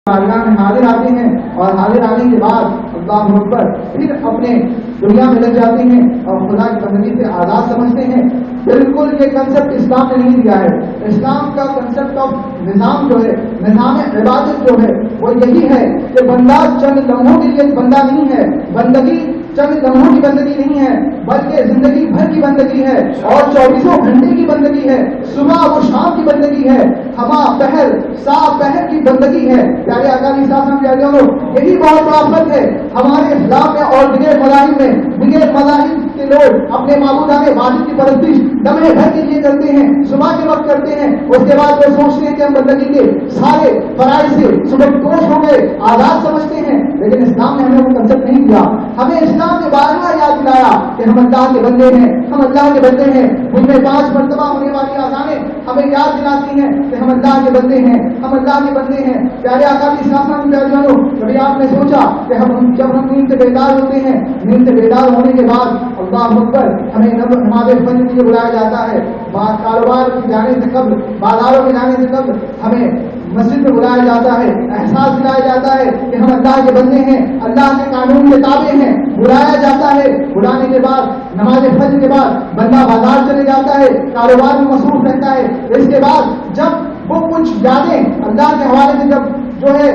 بارگاہ میں حاضر آتے ہیں اور حاضر آنے کے بعد اللہ اکبر پھر اپنے دنیا میں لگ جاتے ہیں اور خدا کی بندگی سے آزاد سمجھتے ہیں. بالکل یہ کنسپٹ اسلام نے نہیں دیا ہے. اسلام کا کنسپٹ آف نظام جو ہے، نظام عبادت جو ہے وہ یہی ہے کہ بندہ چند لمحوں کے لیے بندہ نہیں ہے، بندگی چند لمحوں کی بندگی نہیں ہے بلکہ زندگی بھر کی بندگی ہے اور 24 گھنٹے کی بندگی ہے، صبح و شام کی بندگی ہے، ہما پہر سا پہر کی بندگی ہے. پیارے آقا علیہ السلام کہتے ہیں یہی بہت بڑا فرق ہے ہمارے اسلام میں اور دیگر مذاہب میں. دیگر مذاہب کے لوگ اپنے معبودان واحد کی پرستش لمحے بھر کے لیے کرتے ہیں، صبح کے وقت کرتے ہیں، اس کے بعد وہ سوچتے ہیں کہ ہم بندگی کے سارے فرائض سے صبح کوش ہو گئے، آزاد سمجھتے ہیں. لیکن اسلام نے ہمیں وہ کنسپٹ نہیں دیا. ہمیں اسلام نے بارہا یاد دلایا کہ ہم اللہ کے بندے ہیں، ہم اللہ کے بندے ہیں. ان میں 5 مرتبہ ہونے والی اذانیں ہمیں یاد دلاتی ہیں کہ ہم اللہ کے بندے ہیں، ہم اللہ کے بندے ہیں. پیارے آقا کی شاسن کی پیاریوں، کبھی آپ نے سوچا کہ جب ہم نیند سے بیدار ہوتے ہیں، نیند سے بیدار ہونے کے بعد اللہ اکبر ہمیں نماز فجر کے لیے بلایا جاتا ہے. کاروبار کے جانے سے قبل، بازاروں میں جانے سے قبل ہمیں مسجد میں بلایا جاتا ہے، احساس دلایا جاتا ہے کہ ہم اللہ کے بندے ہیں، اللہ کے قانون کے تابع ہیں. بلایا جاتا ہے. بلانے کے بعد نماز فجر کے بعد بندہ بازار چلے جاتا ہے، کاروبار میں مصروف رہتا ہے. اس کے بعد جب وہ کچھ یادیں اللہ کے حوالے سے جب جو ہے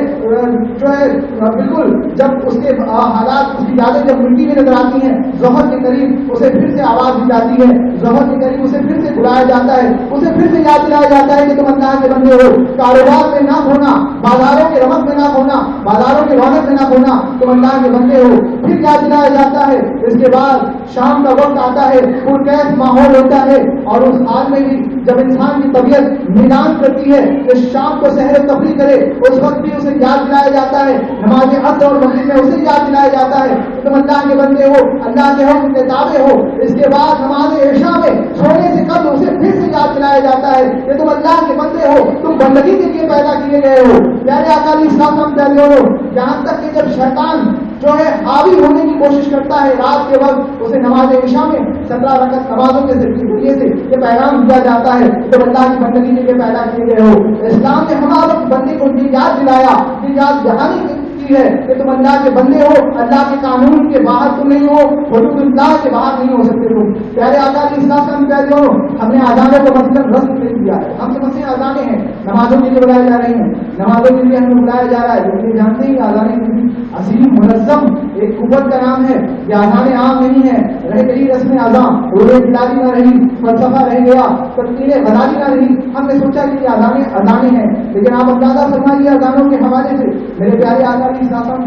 بالکل جب اس کے حالات، اس کی یادیں جب مٹی میں نظر آتی ہیں، ظہر کے قریب اسے پھر سے آواز دی جاتی ہے، ظہر کے قریب اسے پھر سے بلایا جاتا ہے، اسے پھر سے یاد دلایا جاتا ہے کہ تم اللہ کے بندے ہو. کاروبار میں نہ کھونا، بازاروں کے رمق میں نہ کھونا، بازاروں کی رونق میں نہ کھونا، تم اللہ کے بندے ہو. پھر یاد دلایا جاتا ہے. اس کے بعد شام کا وقت آتا ہے، پرکیف ماحول ہوتا ہے اور اس حال میں بھی جب انسان کی طبیعت میدان کرتی ہے کہ شام کو سحر و تفریح کرے، اس وقت بھی اسے یاد دلایا جاتا ہے. نماز عصر اور مغرب میں اسے یاد دلایا جاتا ہے تم اللہ کے بندے ہو، اللہ کے حکم کے تابع ہو. اس کے بعد نماز عشاء میں سونے سے قبل اسے پھر سے یاد دلایا جاتا ہے کہ تم اللہ کے بندے ہو، تم بندگی کے لیے پیدا کیے گئے ہو. پیارے آقا علیہ السلام کہتے ہو یہاں تک کہ جب شیطان جو ہے حاوی ہونے کی کوشش کرتا ہے رات کے وقت، اسے نماز عشاء میں 17 رکعت نمازوں کے ذریعے سے یہ پیغام دیا جاتا ہے کہ اللہ کی بندگی کے لیے پیدا کیے گئے ہو. اسلام نے ہمارے بندے کو یہ یاد دلایا، یہ یاد دہانی کی ہے کہ تم اللہ کے بندے ہو، اللہ کے قانون کے باہر تم نہیں ہو، حدود اللہ کے باہر نہیں ہو سکتے تم. پیارے آقا علیہ السلام کہتے ہو ہم نے اذانوں کو مثلاً رسم نہیں دیا ہے. ہم سے مسئلے اذانیں ہیں، نمازوں کے لیے بلائے جا رہی ہیں، نمازوں کے لیے ہمیں بلایا جا رہا ہے. لیکن جانتے ہیں اذانیں عظیم منظم ایک قوت کا نام ہے. یہ اذانیں عام نہیں ہے، رہ گئی رسم اذان، روزے دلالی نہ رہی، فلسفہ رہ گیا، تقریر غزالی نہ رہی. ہم نے سوچا کہ یہ اذانیں ہیں. لیکن آپ اندازہ فرمائیے اذانوں کے حوالے سے میرے پیارے آقا کی شاسن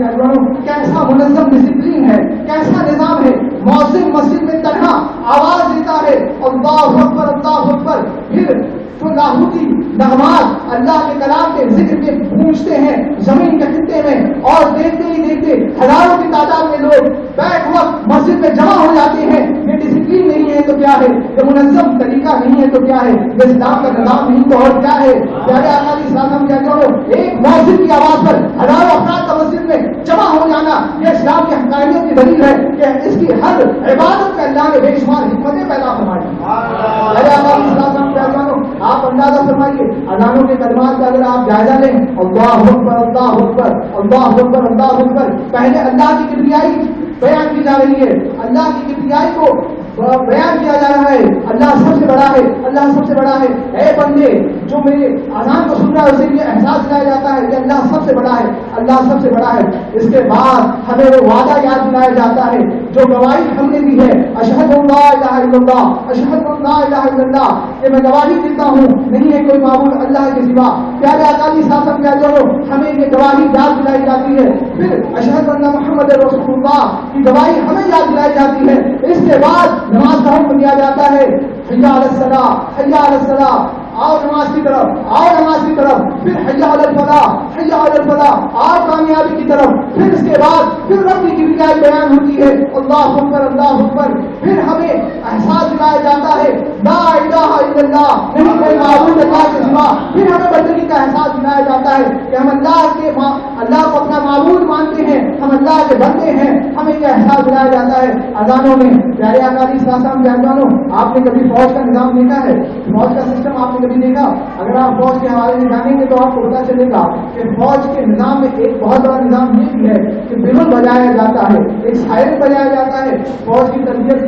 کیسا منظم ڈسپلین ہے، کیسا نظام ہے. مؤذن مسجد میں تنہا آواز دیتا ہے اللہ اکبر اللہ اکبر، پھر تو لاہوتی نغمات اللہ کے کلام کے ذکر کے گونجتے ہیں زمین کے خطے میں، اور دیکھتے ہی دیکھتے ہزاروں کی تعداد میں لوگ بیک وقت مسجد میں جمع ہو جاتے ہیں. یہ ڈسپلین نہیں ہے تو کیا ہے، یہ منظم طریقہ نہیں ہے تو کیا ہے، یہ اسلام کا نظام نہیں تو اور کیا ہے. پیارے آقا علیہ السلام کیا کرو ایک مؤذن کی آواز پر ہزاروں افراد کا مسجد میں جمع ہو جانا، یہ اسلام کی حقانیت کی دلیل ہے کہ اس کی ہر عبادت میں اللہ نے بے شمار حکمتیں پیدا فرمائی. پیارے آقا علیہ السلام کیا کرو آپ اندازہ فرمائیے اذانوں کے کلمات کا اگر آپ جائزہ لیں، اللہ اکبر اللہ اکبر اللہ اکبر اللہ اکبر، پہلے اللہ کی کبریائی بیان کی جا رہی ہے، اللہ کی کبریائی کو بیان کیا جا رہا ہے. اللہ سب سے بڑا ہے، اللہ سب سے بڑا ہے. اے بندے جو میرے اذان کو سن رہا ہے اسے یہ احساس دلایا جاتا ہے کہ اللہ سب سے بڑا ہے، اللہ سب سے بڑا ہے. اس کے بعد ہمیں وہ وعدہ یاد دلایا جاتا ہے جو گواہی ہم نے دی ہے، اشہد اللہ الہ الا اللہ اشہد اللہ الہ الا اللہ، کہ میں گواہی دیتا ہوں نہیں ہے کوئی معبود اللہ کے سوا. پیارے آقا علیہ السلام کہتے ہو ہمیں یہ گواہی یاد دلائی جاتی ہے. پھر اشہد ان محمد رسول اللہ کی گواہی ہمیں یاد دلائی جاتی ہے. اس کے بعد نماز کا حکم دیا جاتا ہے، حی علی الصلاۃ حی علی الصلاۃ، آؤ نماز کی طرف، آؤ نماز کی طرف. پھر حی علی الفلاح حی علی الفلاح، آؤ کامیابی کی طرف. پھر اس کے بعد پھر رب کی کبریائی بیان ہوتی ہے اللہ اکبر اللہ اکبر. پھر ہمیں احساس دلایا جاتا ہے لا الہ الا اللہ، نہیں کوئی معبود اللہ کے سوا. پھر ہمیں بندگی کا احساس دلایا جاتا ہے کہ ہم اللہ کو اپنا معبود مانتے ہیں، ہم اللہ کے بندے ہیں. ہمیں یہ احساس دلایا جاتا ہے اذانوں میں. پیارے آقا علیہ السلام جانو آپ نے کبھی فوج کا نظام دیکھا ہے، فوج کا سسٹم آپ نے کبھی دیکھا؟ اگر آپ فوج کے حوالے سے جانیں گے تو آپ کو پتا چلے گا کہ فوج کے نظام میں ایک بہت بڑا نظام یہ بھی ہے کہ بیگل بجایا جاتا ہے، ایک سائرن بجایا جاتا ہے، فوج کی تربیت